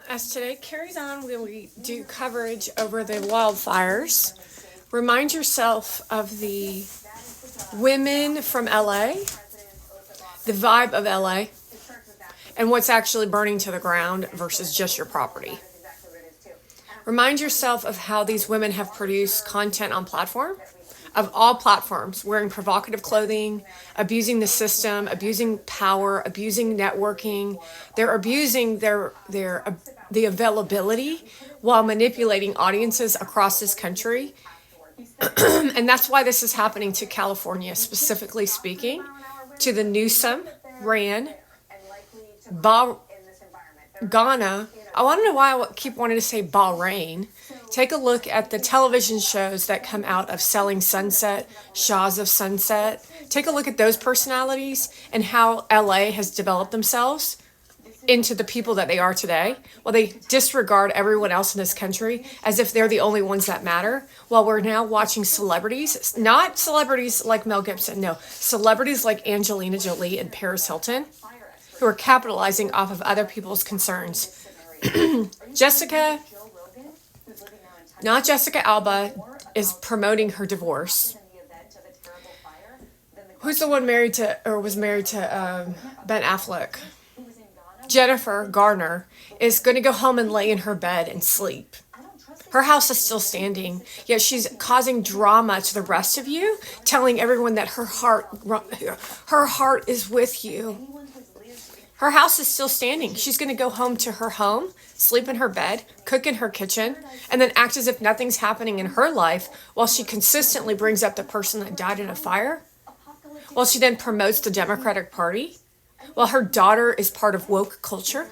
As today carries on, we do coverage over the wildfires. Remind yourself of the women from LA, the vibe of LA, and what's actually burning to the ground versus just your property. Remind yourself of how these women have produced content on of all platforms, wearing provocative clothing, abusing the system, abusing power, abusing networking. They're abusing the availability while manipulating audiences across this country. And that's why this is happening to California, specifically speaking, to the Newsom, Rand, Ghana. I want to know why I keep wanting to say Bahrain. Take a look at the television shows that come out of Selling Sunset, Shahs of Sunset. Take a look at those personalities and how LA has developed themselves into the people that they are today. Well, they disregard everyone else in this country as if they're the only ones that matter. While we're now watching celebrities, not celebrities like Mel Gibson, no, celebrities like Angelina Jolie and Paris Hilton, who are capitalizing off of other people's concerns. Jessica Alba is promoting her divorce. Who's the one was married to Ben Affleck? Jennifer Garner is going to go home and lay in her bed and sleep. Her house is still standing, yet she's causing drama to the rest of you, telling everyone that her heart is with you. Her house is still standing. She's going to go home to her home, sleep in her bed, cook in her kitchen, and then act as if nothing's happening in her life while she consistently brings up the person that died in a fire, while she then promotes the Democratic Party, while her daughter is part of woke culture,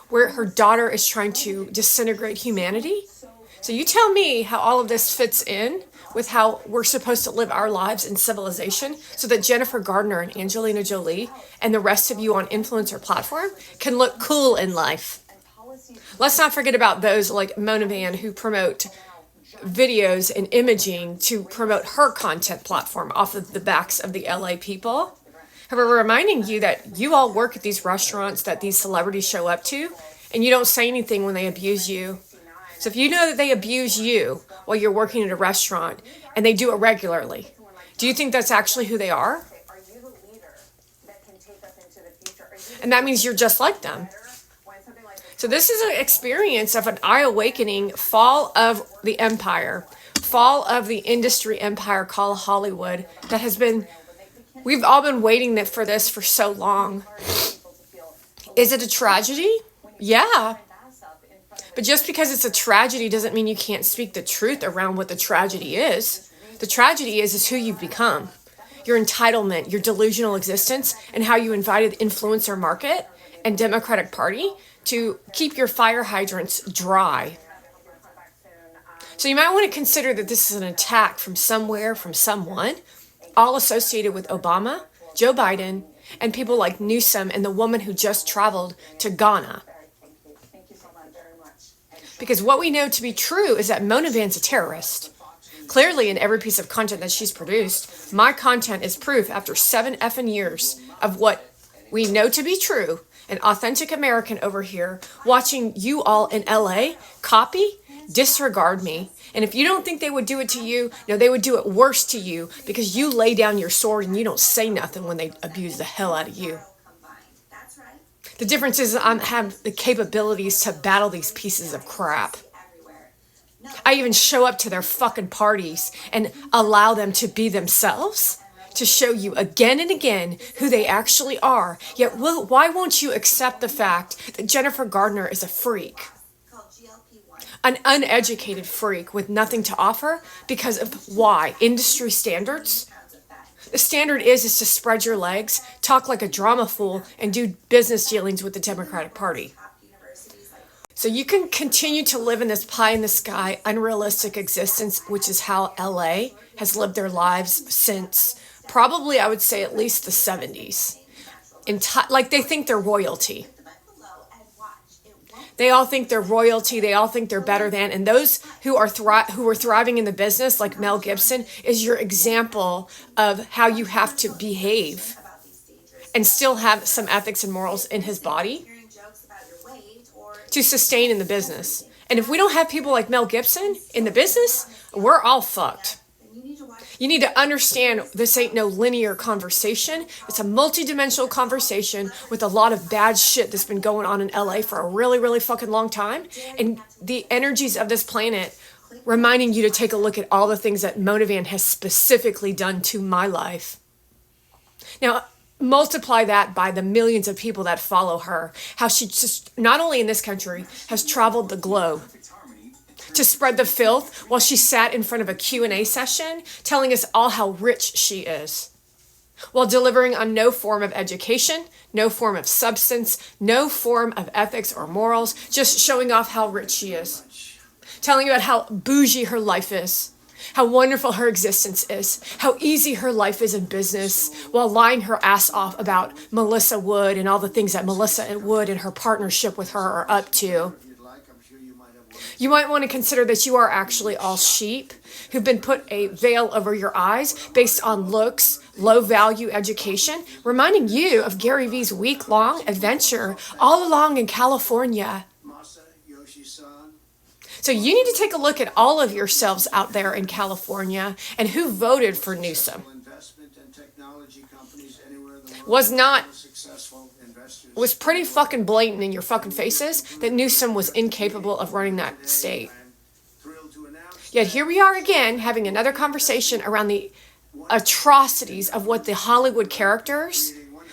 where her daughter is trying to disintegrate humanity. So you tell me how all of this fits in with how we're supposed to live our lives in civilization so that Jennifer Gardner and Angelina Jolie and the rest of you on influencer platform can look cool in life. Let's not forget about those like Mona Van who promote videos and imaging to promote her content platform off of the backs of the LA people. However, reminding you that you all work at these restaurants that these celebrities show up to, and you don't say anything when they abuse you. So if you know that they abuse you while you're working at a restaurant and they do it regularly, do you think that's actually who they are? And that means you're just like them. So this is an experience of an eye-awakening fall of the empire, fall of the industry empire called Hollywood that has been, we've all been waiting for this for so long. Is it a tragedy? Yeah. But just because it's a tragedy doesn't mean you can't speak the truth around what the tragedy is. The tragedy is who you've become. Your entitlement, your delusional existence, and how you invited influencer market and Democratic Party to keep your fire hydrants dry. So you might want to consider that this is an attack from somewhere, from someone, all associated with Obama, Joe Biden, and people like Newsom and the woman who just traveled to Ghana. Because what we know to be true is that Mona Van's a terrorist. Clearly, in every piece of content that she's produced, my content is proof after 7 effing years of what we know to be true. An authentic American over here watching you all in LA copy, disregard me. And if you don't think they would do it to you, no, they would do it worse to you because you lay down your sword and you don't say nothing when they abuse the hell out of you. The difference is I have the capabilities to battle these pieces of crap. I even show up to their fucking parties and allow them to be themselves, to show you again and again who they actually are. Yet why won't you accept the fact that Jennifer Gardner is a freak? An uneducated freak with nothing to offer because of why? Industry standards? The standard is to spread your legs, talk like a drama fool, and do business dealings with the Democratic Party. So you can continue to live in this pie-in-the-sky, unrealistic existence, which is how LA has lived their lives since probably, I would say, at least the 70s. Like they think they're royalty. They all think they're royalty. They all think they're better than. And those who are thriving in the business, like Mel Gibson, is your example of how you have to behave and still have some ethics and morals in his body to sustain in the business. And if we don't have people like Mel Gibson in the business, we're all fucked. You need to understand this ain't no linear conversation. It's a multi-dimensional conversation with a lot of bad shit that's been going on in LA for a really, really fucking long time. And the energies of this planet reminding you to take a look at all the things that Mona Van has specifically done to my life. Now, multiply that by the millions of people that follow her. How she just, not only in this country, has traveled the globe to spread the filth while she sat in front of a Q&A session telling us all how rich she is, while delivering on no form of education, no form of substance, no form of ethics or morals, just showing off how rich she is, telling you about how bougie her life is, how wonderful her existence is, how easy her life is in business, while lying her ass off about Melissa Wood and all the things that Melissa Wood and her partnership with her are up to. You might want to consider that you are actually all sheep who've been put a veil over your eyes based on looks, low value education, reminding you of Gary Vee's week-long adventure all along in California. So you need to take a look at all of yourselves out there in California and who voted for Newsom. Was pretty fucking blatant in your fucking faces that Newsom was incapable of running that state. Yet here we are again having another conversation around the atrocities of what the Hollywood characters,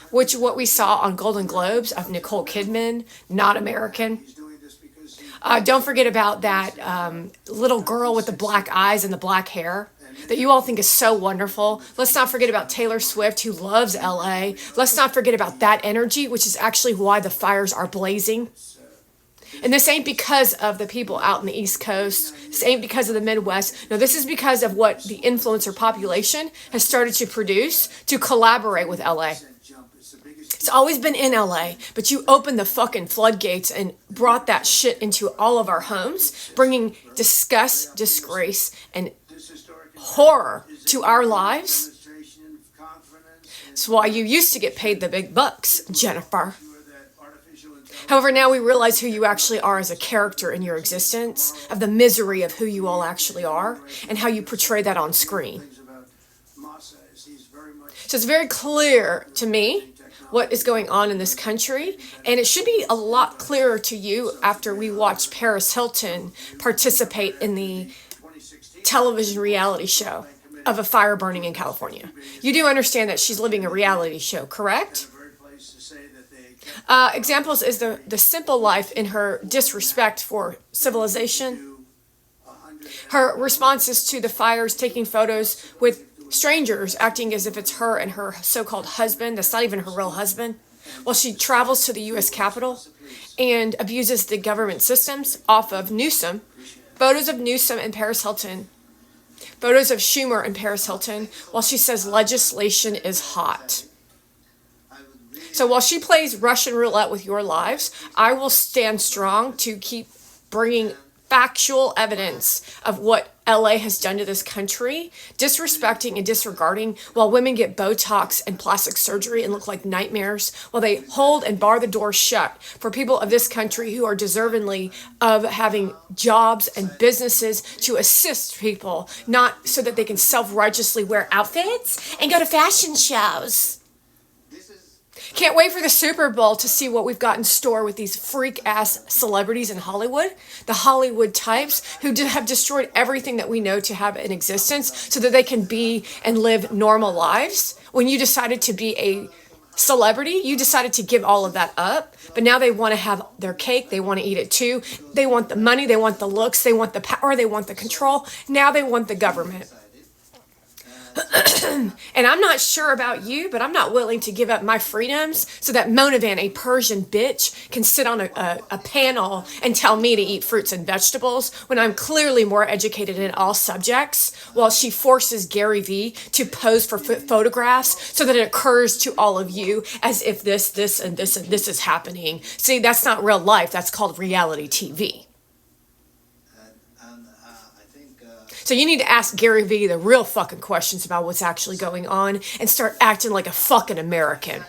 which what we saw on Golden Globes of Nicole Kidman, not American. Don't forget about that little girl with the black eyes and the black hair that you all think is so wonderful. Let's not forget about Taylor Swift, who loves LA. Let's not forget about that energy, which is actually why the fires are blazing. And this ain't because of the people out in the East Coast. This ain't because of the Midwest. No, this is because of what the influencer population has started to produce to collaborate with LA. It's always been in LA, but you opened the fucking floodgates and brought that shit into all of our homes, bringing disgust, disgrace, and horror to our lives. It's why you used to get paid the big bucks, Jennifer. However, now we realize who you actually are as a character in your existence, of the misery of who you all actually are, and how you portray that on screen. So it's very clear to me what is going on in this country, and it should be a lot clearer to you after we watched Paris Hilton participate in the television reality show of a fire burning in California. You do understand that she's living a reality show, correct? Examples is the simple life in her disrespect for civilization. Her responses to the fires, taking photos with strangers, acting as if it's her and her so-called husband. That's not even her real husband. While she travels to the U.S. Capitol and abuses the government systems off of Newsom. Photos of Newsom and Paris Hilton. Photos of Schumer and Paris Hilton while she says legislation is hot. So while she plays Russian roulette with your lives, I will stand strong to keep bringing factual evidence of what LA has done to this country, disrespecting and disregarding while women get Botox and plastic surgery and look like nightmares, while they hold and bar the door shut for people of this country who are deservingly of having jobs and businesses to assist people, not so that they can self-righteously wear outfits and go to fashion shows. Can't wait for the Super Bowl to see what we've got in store with these freak-ass celebrities in Hollywood, the Hollywood types who have destroyed everything that we know to have in existence so that they can be and live normal lives. When you decided to be a celebrity, you decided to give all of that up, but now they want to have their cake, they want to eat it too. They want the money, they want the looks, they want the power, they want the control. Now they want the government. And I'm not sure about you, but I'm not willing to give up my freedoms so that Mona Van, a Persian bitch, can sit on a panel and tell me to eat fruits and vegetables when I'm clearly more educated in all subjects, while she forces Gary Vee to pose for photographs so that it occurs to all of you as if this, and this is happening. See, that's not real life. That's called reality TV. So you need to ask Gary Vee the real fucking questions about what's actually going on and start acting like a fucking American.